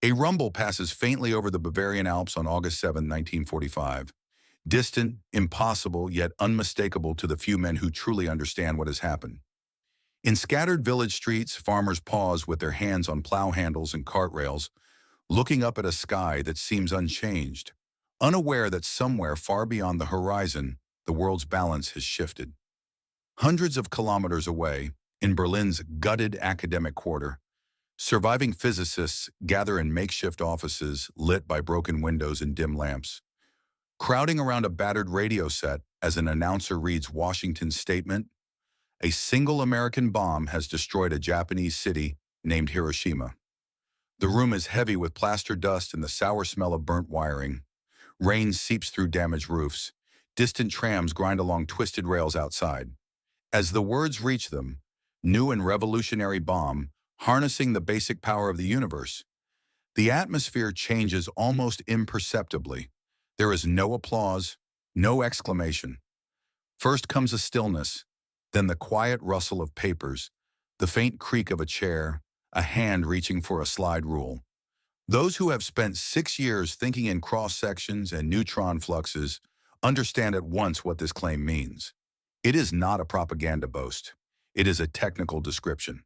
A rumble passes faintly over the Bavarian Alps on August 7, 1945. Distant, impossible, yet unmistakable to the few men who truly understand what has happened. In scattered village streets, farmers pause with their hands on plow handles and cart rails, looking up at a sky that seems unchanged, unaware that somewhere far beyond the horizon, the world's balance has shifted. Hundreds of kilometers away, in Berlin's gutted academic quarter, surviving physicists gather in makeshift offices lit by broken windows and dim lamps, crowding around a battered radio set as an announcer reads Washington's statement. A single American bomb has destroyed a Japanese city named Hiroshima. The room is heavy with plaster dust and the sour smell of burnt wiring. Rain seeps through damaged roofs. Distant trams grind along twisted rails outside. As the words reach them, new and revolutionary bomb, harnessing the basic power of the universe, the atmosphere changes almost imperceptibly. There is no applause, no exclamation. First comes a stillness, then the quiet rustle of papers, the faint creak of a chair, a hand reaching for a slide rule. Those who have spent 6 years thinking in cross-sections and neutron fluxes understand at once what this claim means. It is not a propaganda boast. It is a technical description.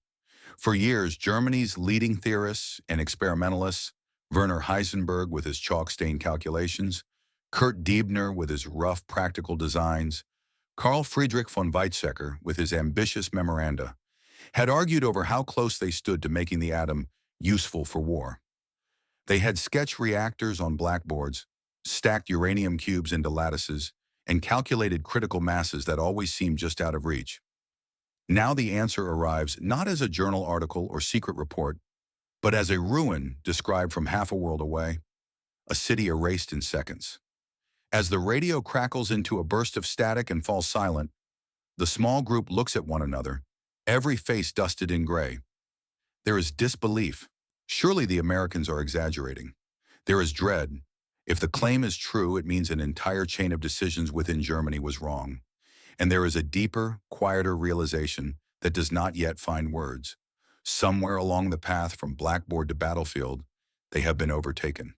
For years, Germany's leading theorists and experimentalists, Werner Heisenberg with his chalk-stained calculations, Kurt Diebner with his rough practical designs, Carl Friedrich von Weizsäcker with his ambitious memoranda, had argued over how close they stood to making the atom useful for war. They had sketched reactors on blackboards, stacked uranium cubes into lattices, and calculated critical masses that always seemed just out of reach. Now the answer arrives not as a journal article or secret report, but as a ruin described from half a world away, a city erased in seconds. As the radio crackles into a burst of static and falls silent, the small group looks at one another, every face dusted in gray. There is disbelief. Surely the Americans are exaggerating. There is dread. If the claim is true, it means an entire chain of decisions within Germany was wrong. And there is a deeper, quieter realization that does not yet find words. Somewhere along the path from blackboard to battlefield, they have been overtaken.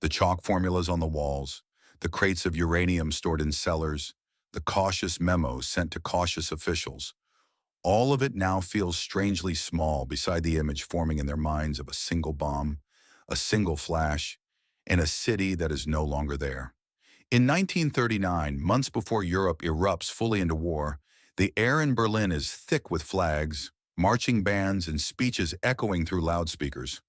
The chalk formulas on the walls, the crates of uranium stored in cellars, the cautious memos sent to cautious officials. All of it now feels strangely small beside the image forming in their minds of a single bomb, a single flash, and a city that is no longer there. In 1939, months before Europe erupts fully into war, the air in Berlin is thick with flags, marching bands, and speeches echoing through loudspeakers.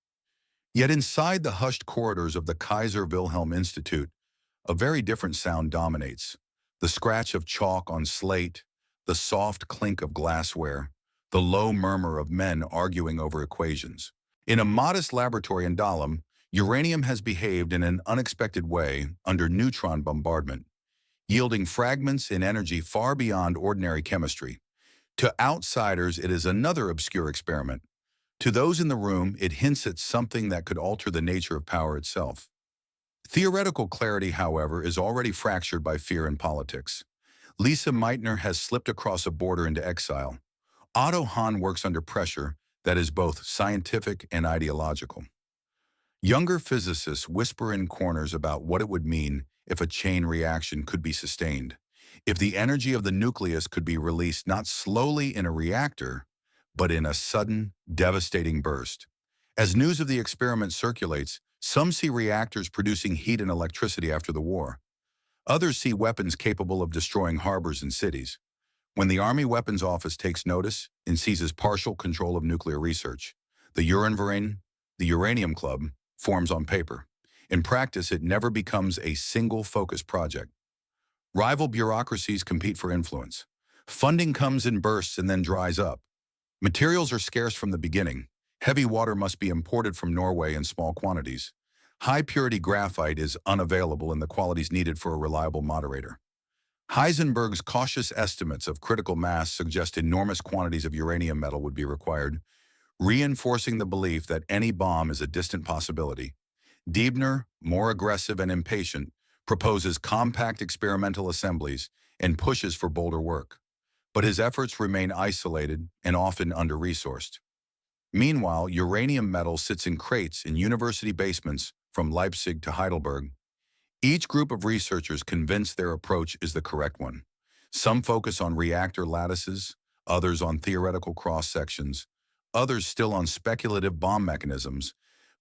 Yet inside the hushed corridors of the Kaiser Wilhelm Institute, a very different sound dominates. The scratch of chalk on slate, the soft clink of glassware, the low murmur of men arguing over equations. In a modest laboratory in Dahlem, uranium has behaved in an unexpected way under neutron bombardment, yielding fragments in energy far beyond ordinary chemistry. To outsiders, it is another obscure experiment. To those in the room, it hints at something that could alter the nature of power itself. Theoretical clarity, however, is already fractured by fear and politics. Lisa Meitner has slipped across a border into exile. Otto Hahn works under pressure that is both scientific and ideological. Younger physicists whisper in corners about what it would mean if a chain reaction could be sustained, if the energy of the nucleus could be released not slowly in a reactor, but in a sudden, devastating burst. As news of the experiment circulates, some see reactors producing heat and electricity after the war. Others see weapons capable of destroying harbors and cities. When the Army Weapons Office takes notice and seizes partial control of nuclear research, the Uranium Club, forms on paper. In practice, it never becomes a single focused project. Rival bureaucracies compete for influence. Funding comes in bursts and then dries up. Materials are scarce from the beginning. Heavy water must be imported from Norway in small quantities. High-purity graphite is unavailable in the quantities needed for a reliable moderator. Heisenberg's cautious estimates of critical mass suggest enormous quantities of uranium metal would be required, reinforcing the belief that any bomb is a distant possibility. Diebner, more aggressive and impatient, proposes compact experimental assemblies and pushes for bolder work. But his efforts remain isolated and often under-resourced. Meanwhile, uranium metal sits in crates in university basements from Leipzig to Heidelberg. Each group of researchers convinced their approach is the correct one. Some focus on reactor lattices, others on theoretical cross-sections, others still on speculative bomb mechanisms,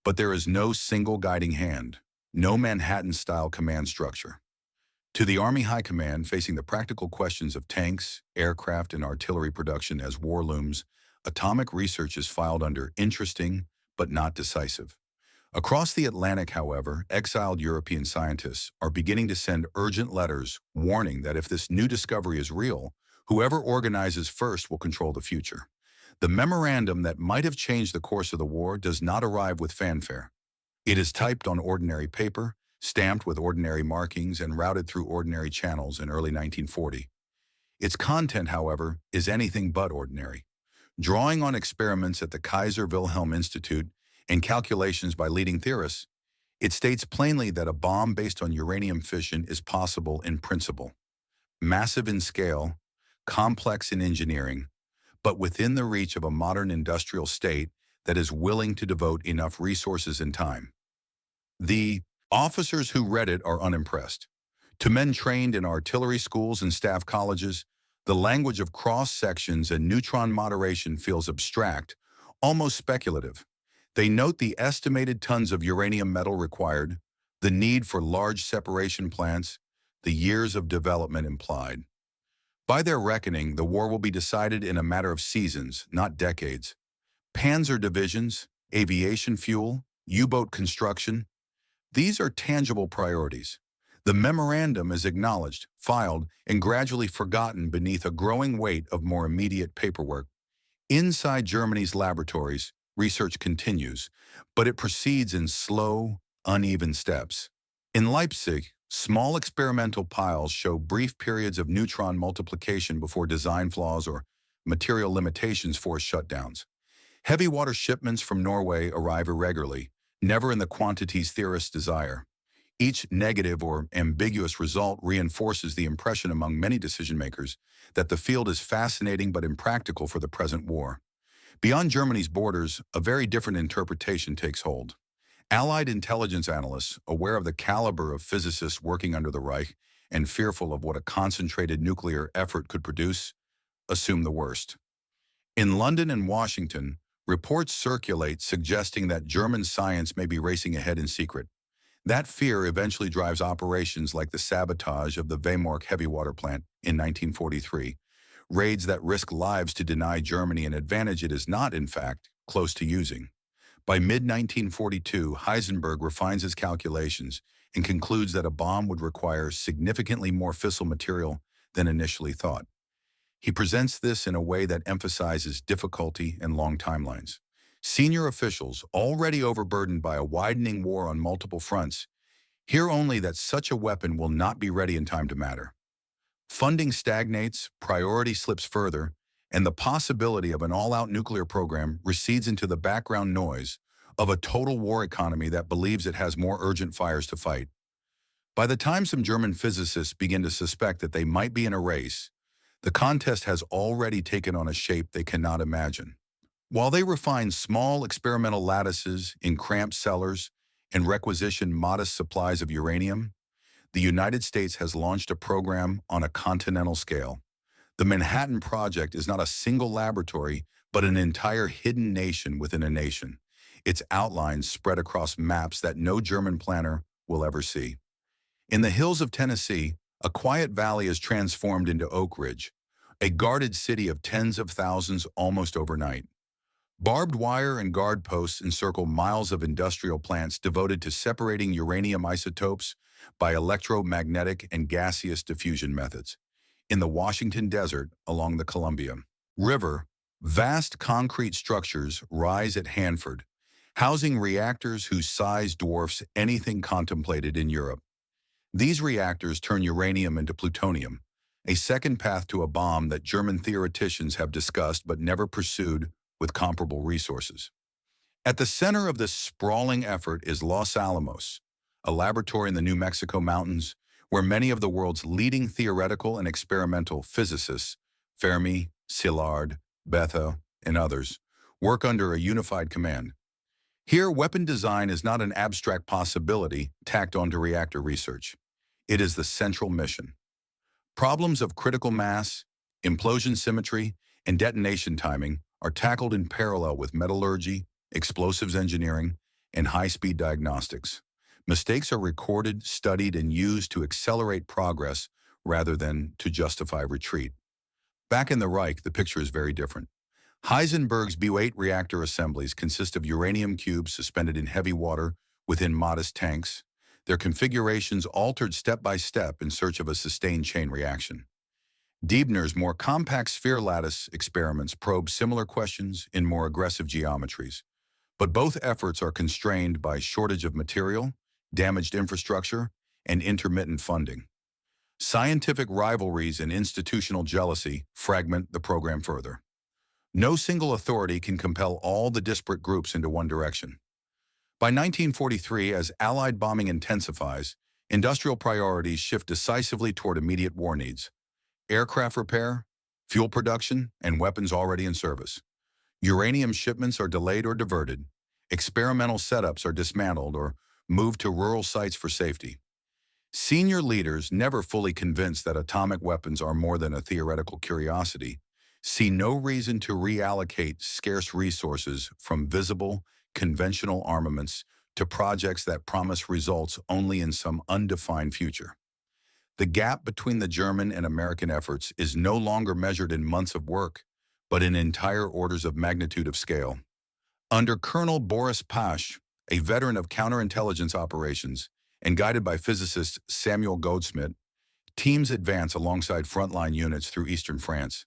but there is no single guiding hand, no Manhattan-style command structure. To the Army High Command facing the practical questions of tanks, aircraft, and artillery production as war looms, atomic research is filed under interesting but not decisive. Across the Atlantic, however, exiled European scientists are beginning to send urgent letters warning that if this new discovery is real, whoever organizes first will control the future. The memorandum that might have changed the course of the war does not arrive with fanfare. It is typed on ordinary paper, stamped with ordinary markings, and routed through ordinary channels in early 1940. Its content, however, is anything but ordinary. Drawing on experiments at the Kaiser Wilhelm Institute and calculations by leading theorists, it states plainly that a bomb based on uranium fission is possible in principle, massive in scale, complex in engineering, but within the reach of a modern industrial state that is willing to devote enough resources and time. The officers who read it are unimpressed. To men trained in artillery schools and staff colleges, the language of cross-sections and neutron moderation feels abstract, almost speculative. They note the estimated tons of uranium metal required, the need for large separation plants, the years of development implied. By their reckoning, the war will be decided in a matter of seasons, not decades. Panzer divisions, aviation fuel, U-boat construction, these are tangible priorities. The memorandum is acknowledged, filed, and gradually forgotten beneath a growing weight of more immediate paperwork. Inside Germany's laboratories, research continues, but it proceeds in slow, uneven steps. In Leipzig, small experimental piles show brief periods of neutron multiplication before design flaws or material limitations force shutdowns. Heavy water shipments from Norway arrive irregularly, never in the quantities theorists desire. Each negative or ambiguous result reinforces the impression among many decision-makers that the field is fascinating but impractical for the present war. Beyond Germany's borders, a very different interpretation takes hold. Allied intelligence analysts, aware of the caliber of physicists working under the Reich and fearful of what a concentrated nuclear effort could produce, assume the worst. In London and Washington, reports circulate suggesting that German science may be racing ahead in secret. That fear eventually drives operations like the sabotage of the Weimar heavy water plant in 1943, raids that risk lives to deny Germany an advantage it is not, in fact, close to using. By mid-1942, Heisenberg refines his calculations and concludes that a bomb would require significantly more fissile material than initially thought. He presents this in a way that emphasizes difficulty and long timelines. Senior officials, already overburdened by a widening war on multiple fronts, hear only that such a weapon will not be ready in time to matter. Funding stagnates, priority slips further, and the possibility of an all-out nuclear program recedes into the background noise of a total war economy that believes it has more urgent fires to fight. By the time some German physicists begin to suspect that they might be in a race, the contest has already taken on a shape they cannot imagine. While they refine small experimental lattices in cramped cellars and requisition modest supplies of uranium, the United States has launched a program on a continental scale. The Manhattan Project is not a single laboratory, but an entire hidden nation within a nation, its outlines spread across maps that no German planner will ever see. In the hills of Tennessee, a quiet valley is transformed into Oak Ridge, a guarded city of tens of thousands almost overnight. Barbed wire and guard posts encircle miles of industrial plants devoted to separating uranium isotopes by electromagnetic and gaseous diffusion methods. In the Washington Desert along the Columbia River, vast concrete structures rise at Hanford, housing reactors whose size dwarfs anything contemplated in Europe. These reactors turn uranium into plutonium, a second path to a bomb that German theoreticians have discussed but never pursued with comparable resources. At the center of this sprawling effort is Los Alamos, a laboratory in the New Mexico mountains where many of the world's leading theoretical and experimental physicists, Fermi, Szilard, Bethe, and others, work under a unified command. Here, weapon design is not an abstract possibility tacked onto reactor research. It is the central mission. Problems of critical mass, implosion symmetry, and detonation timing are tackled in parallel with metallurgy, explosives engineering, and high-speed diagnostics. Mistakes are recorded, studied, and used to accelerate progress rather than to justify retreat. Back in the Reich, the picture is very different. Heisenberg's Bu-8 reactor assemblies consist of uranium cubes suspended in heavy water within modest tanks, their configurations altered step by step in search of a sustained chain reaction. Diebner's more compact sphere lattice experiments probe similar questions in more aggressive geometries, but both efforts are constrained by shortage of material, damaged infrastructure, and intermittent funding. Scientific rivalries and institutional jealousy fragment the program further. No single authority can compel all the disparate groups into one direction. By 1943, as Allied bombing intensifies, industrial priorities shift decisively toward immediate war needs: aircraft repair, fuel production, and weapons already in service. Uranium shipments are delayed or diverted, experimental setups are dismantled or moved to rural sites for safety. Senior leaders, never fully convinced that atomic weapons are more than a theoretical curiosity, see no reason to reallocate scarce resources from visible, conventional armaments to projects that promise results only in some undefined future. The gap between the German and American efforts is no longer measured in months of work, but in entire orders of magnitude of scale. Under Colonel Boris Pasch, a veteran of counterintelligence operations, and guided by physicist Samuel Goldschmidt, teams advance alongside frontline units through eastern France.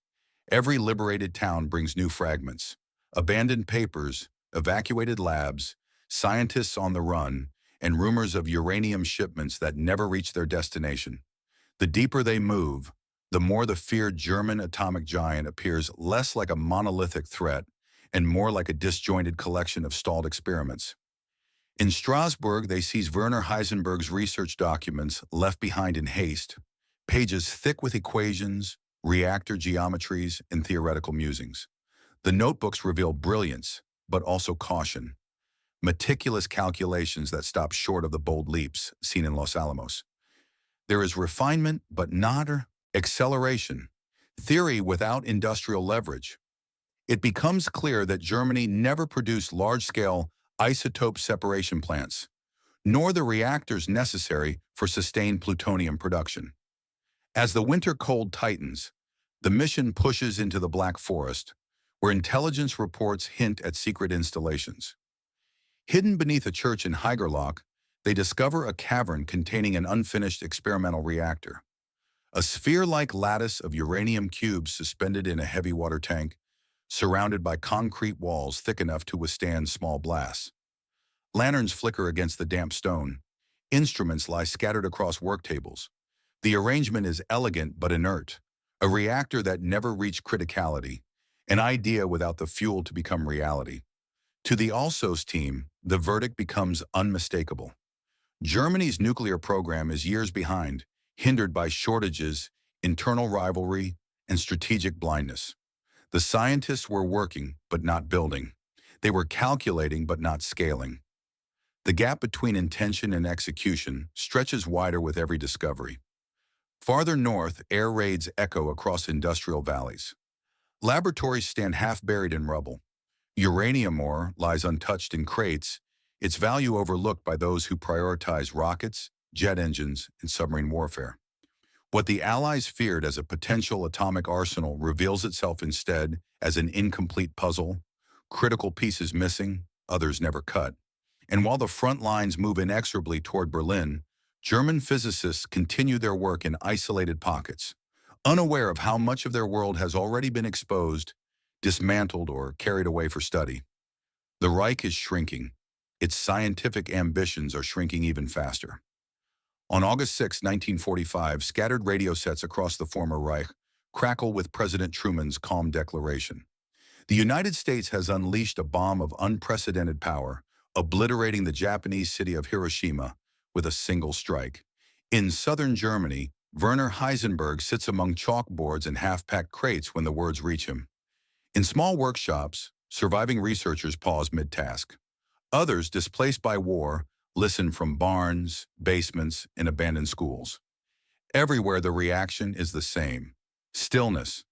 Every liberated town brings new fragments, abandoned papers, evacuated labs, scientists on the run, and rumors of uranium shipments that never reach their destination. The deeper they move, the more the feared German atomic giant appears less like a monolithic threat and more like a disjointed collection of stalled experiments. In Strasbourg, they seize Werner Heisenberg's research documents left behind in haste, pages thick with equations, reactor geometries, and theoretical musings. The notebooks reveal brilliance, but also caution. Meticulous calculations that stop short of the bold leaps seen in Los Alamos. There is refinement, but not acceleration. Theory without industrial leverage. It becomes clear that Germany never produced large-scale isotope separation plants, nor the reactors necessary for sustained plutonium production. As the winter cold tightens, the mission pushes into the Black Forest, where intelligence reports hint at secret installations. Hidden beneath a church in Haigerloch, they discover a cavern containing an unfinished experimental reactor. A sphere-like lattice of uranium cubes suspended in a heavy water tank, surrounded by concrete walls thick enough to withstand small blasts. Lanterns flicker against the damp stone. Instruments lie scattered across work tables. The arrangement is elegant but inert, a reactor that never reached criticality, an idea without the fuel to become reality. To the Alsos team, the verdict becomes unmistakable. Germany's nuclear program is years behind, hindered by shortages, internal rivalry, and strategic blindness. The scientists were working, but not building. They were calculating, but not scaling. The gap between intention and execution stretches wider with every discovery. Farther north, air raids echo across industrial valleys. Laboratories stand half buried in rubble. Uranium ore lies untouched in crates, its value overlooked by those who prioritize rockets, jet engines, and submarine warfare. What the Allies feared as a potential atomic arsenal reveals itself instead as an incomplete puzzle, critical pieces missing, others never cut. And while the front lines move inexorably toward Berlin, German physicists continue their work in isolated pockets, unaware of how much of their world has already been exposed, dismantled, or carried away for study. The Reich is shrinking. Its scientific ambitions are shrinking even faster. On August 6, 1945, scattered radio sets across the former Reich crackle with President Truman's calm declaration. The United States has unleashed a bomb of unprecedented power, obliterating the Japanese city of Hiroshima with a single strike. In southern Germany, Werner Heisenberg sits among chalkboards and half-packed crates when the words reach him. In small workshops, Surviving researchers pause mid-task. Others, displaced by war, listen from barns, basements, and abandoned schools. Everywhere the reaction is the same. Stillness.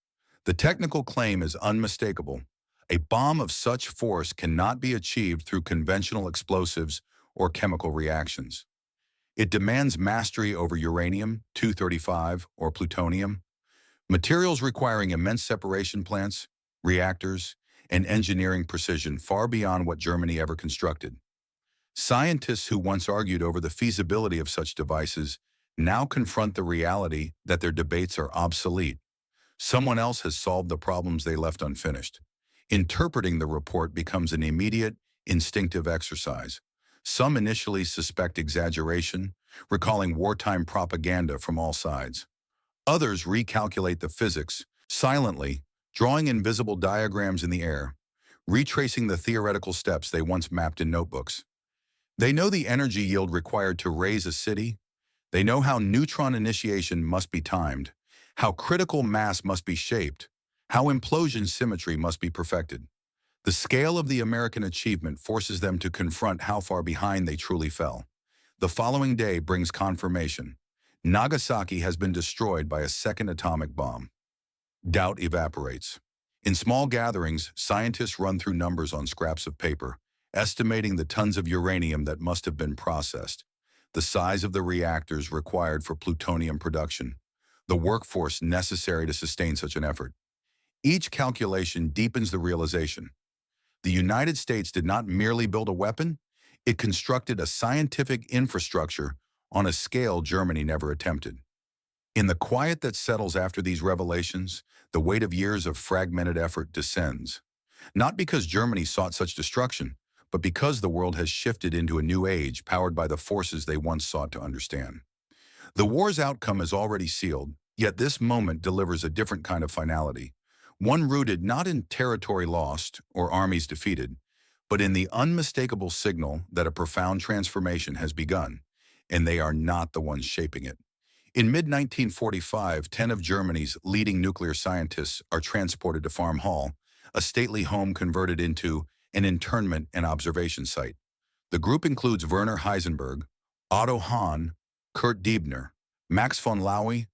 The technical claim is unmistakable. A bomb of such force cannot be achieved through conventional explosives or chemical reactions. It demands mastery over uranium-235 or plutonium, materials requiring immense separation plants, reactors, and engineering precision far beyond what Germany ever constructed. Scientists who once argued over the feasibility of such devices now confront the reality that their debates are obsolete. Someone else has solved the problems they left unfinished. Interpreting the report becomes an immediate, instinctive exercise. Some initially suspect exaggeration, recalling wartime propaganda from all sides. Others recalculate the physics, silently, drawing invisible diagrams in the air, retracing the theoretical steps they once mapped in notebooks. They know the energy yield required to raise a city. They know how neutron initiation must be timed, how critical mass must be shaped, how implosion symmetry must be perfected. The scale of the American achievement forces them to confront how far behind they truly fell. The following day brings confirmation. Nagasaki has been destroyed by a second atomic bomb. Doubt evaporates. In small gatherings, scientists run through numbers on scraps of paper, estimating the tons of uranium that must have been processed, the size of the reactors required for plutonium production, the workforce necessary to sustain such an effort. Each calculation deepens the realization. The United States did not merely build a weapon, it constructed a scientific infrastructure on a scale Germany never attempted. In the quiet that settles after these revelations, the weight of years of fragmented effort descends. Not because Germany sought such destruction, but because the world has shifted into a new age powered by the forces they once sought to understand. The war's outcome is already sealed, yet this moment delivers a different kind of finality. One rooted not in territory lost or armies defeated, but in the unmistakable signal that a profound transformation has begun, and they are not the ones shaping it. In mid-1945, 10 of Germany's leading nuclear scientists are transported to Farm Hall, a stately home converted into an internment and observation site. The group includes Werner Heisenberg, Otto Hahn, Kurt Diebner, Max von Laue,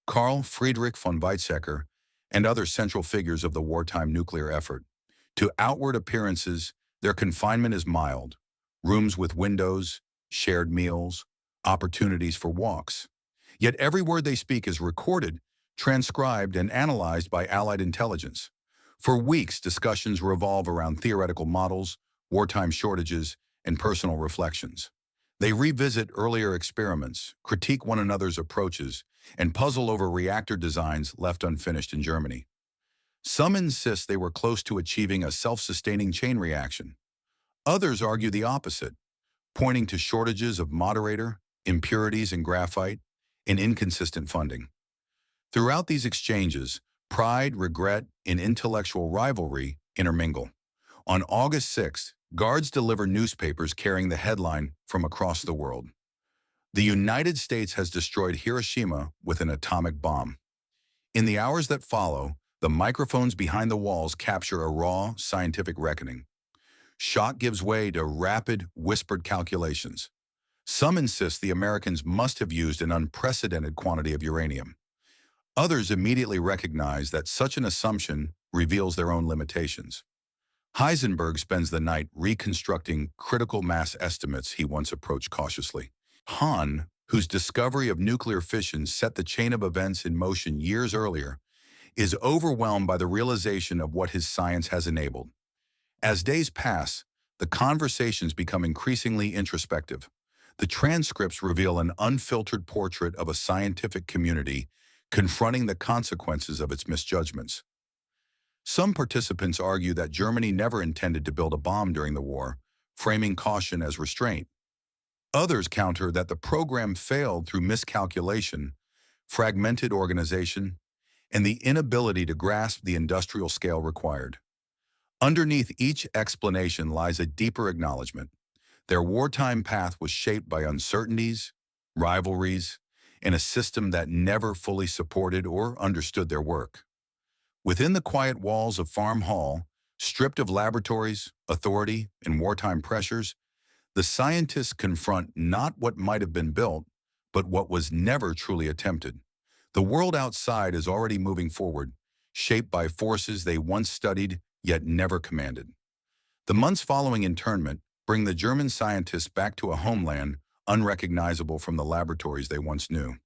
Karl Friedrich von Weizsäcker, and other central figures of the wartime nuclear effort. To outward appearances, their confinement is mild. Rooms with windows, shared meals, opportunities for walks. Yet every word they speak is recorded, transcribed, and analyzed by Allied intelligence. For weeks, discussions revolve around theoretical models, wartime shortages, and personal reflections. They revisit earlier experiments, critique one another's approaches, and puzzle over reactor designs left unfinished in Germany. Some insist they were close to achieving a self-sustaining chain reaction. Others argue the opposite, pointing to shortages of moderator, impurities in graphite, and inconsistent funding. Throughout these exchanges, pride, regret, and intellectual rivalry intermingle. On August 6th, guards deliver newspapers carrying the headline from across the world. The United States has destroyed Hiroshima with an atomic bomb. In the hours that follow, the microphones behind the walls capture a raw, scientific reckoning. Shock gives way to rapid, whispered calculations. Some insist the Americans must have used an unprecedented quantity of uranium. Others immediately recognize that such an assumption reveals their own limitations. Heisenberg spends the night reconstructing critical mass estimates he once approached cautiously. Hahn, whose discovery of nuclear fission set the chain of events in motion years earlier, is overwhelmed by the realization of what his science has enabled. As days pass, the conversations become increasingly introspective. The transcripts reveal an unfiltered portrait of a scientific community confronting the consequences of its misjudgments. Some participants argue that Germany never intended to build a bomb during the war, framing caution as restraint. Others counter that the program failed through miscalculation, fragmented organization, and the inability to grasp the industrial scale required. Underneath each explanation lies a deeper acknowledgement. Their wartime path was shaped by uncertainties, rivalries, and a system that never fully supported or understood their work. Within the quiet walls of Farm Hall, Stripped of laboratories, authority, and wartime pressures, the scientists confront not what might have been built, but what was never truly attempted. The world outside is already moving forward, shaped by forces they once studied yet never commanded. The months following internment bring the German scientists back to a homeland unrecognizable from the laboratories they once knew.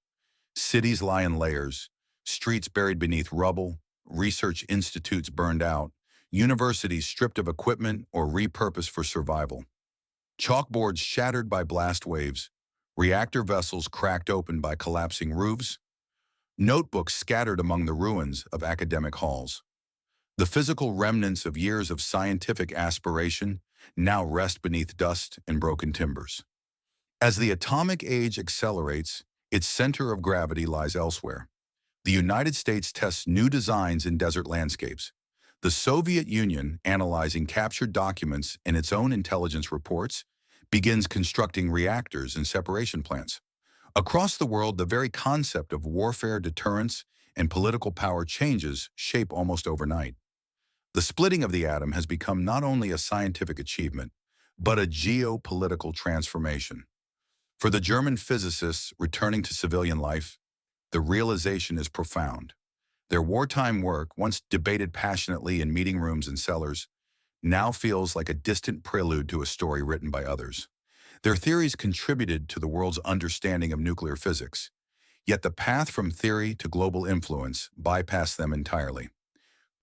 Cities lie in layers, streets buried beneath rubble, research institutes burned out, universities stripped of equipment or repurposed for survival. Chalkboards shattered by blast waves, reactor vessels cracked open by collapsing roofs, notebooks scattered among the ruins of academic halls. The physical remnants of years of scientific aspiration now rest beneath dust and broken timbers. As the atomic age accelerates, its center of gravity lies elsewhere. The United States tests new designs in desert landscapes. The Soviet Union, analyzing captured documents in its own intelligence reports, begins constructing reactors and separation plants. Across the world, the very concept of warfare, deterrence, and political power changes shape almost overnight. The splitting of the atom has become not only a scientific achievement, but a geopolitical transformation. For the German physicists returning to civilian life, the realization is profound. Their wartime work, once debated passionately in meeting rooms and cellars, now feels like a distant prelude to a story written by others. Their theories contributed to the world's understanding of nuclear physics, yet the path from theory to global influence bypassed them entirely.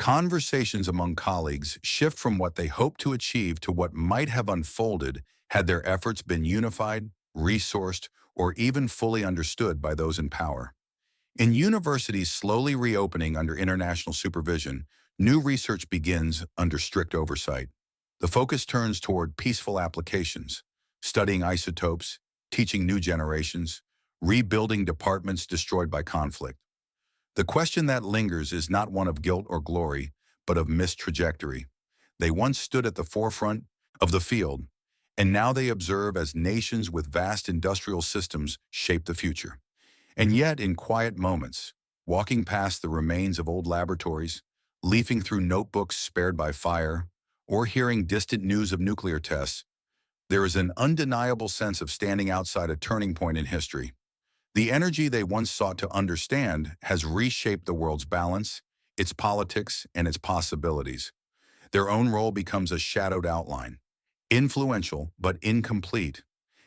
Conversations among colleagues shift from what they hoped to achieve to what might have unfolded had their efforts been unified, resourced, or even fully understood by those in power. In universities slowly reopening under international supervision, new research begins under strict oversight. The focus turns toward peaceful applications, studying isotopes, teaching new generations, rebuilding departments destroyed by conflict. The question that lingers is not one of guilt or glory, but of missed trajectory. They once stood at the forefront of the field, and now they observe as nations with vast industrial systems shape the future. And yet, in quiet moments, walking past the remains of old laboratories, leafing through notebooks spared by fire, or hearing distant news of nuclear tests, there is an undeniable sense of standing outside a turning point in history. The energy they once sought to understand has reshaped the world's balance, its politics, and its possibilities. Their own role becomes a shadowed outline, influential but incomplete.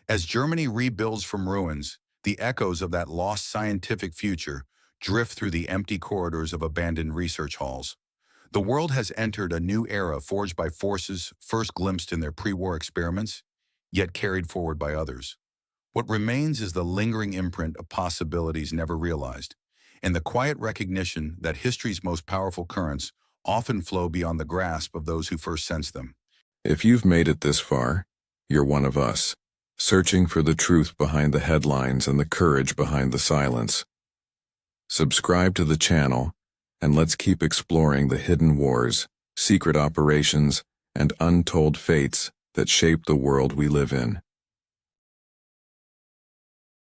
As Germany rebuilds from ruins, the echoes of that lost scientific future drift through the empty corridors of abandoned research halls. The world has entered a new era forged by forces first glimpsed in their pre-war experiments, yet carried forward by others. What remains is the lingering imprint of possibilities never realized, and the quiet recognition that history's most powerful currents often flow beyond the grasp of those who first sensed them. If you've made it this far, you're one of us, searching for the truth behind the headlines and the courage behind the silence. Subscribe to the channel, and let's keep exploring the hidden wars, secret operations, and untold fates that shape the world we live in.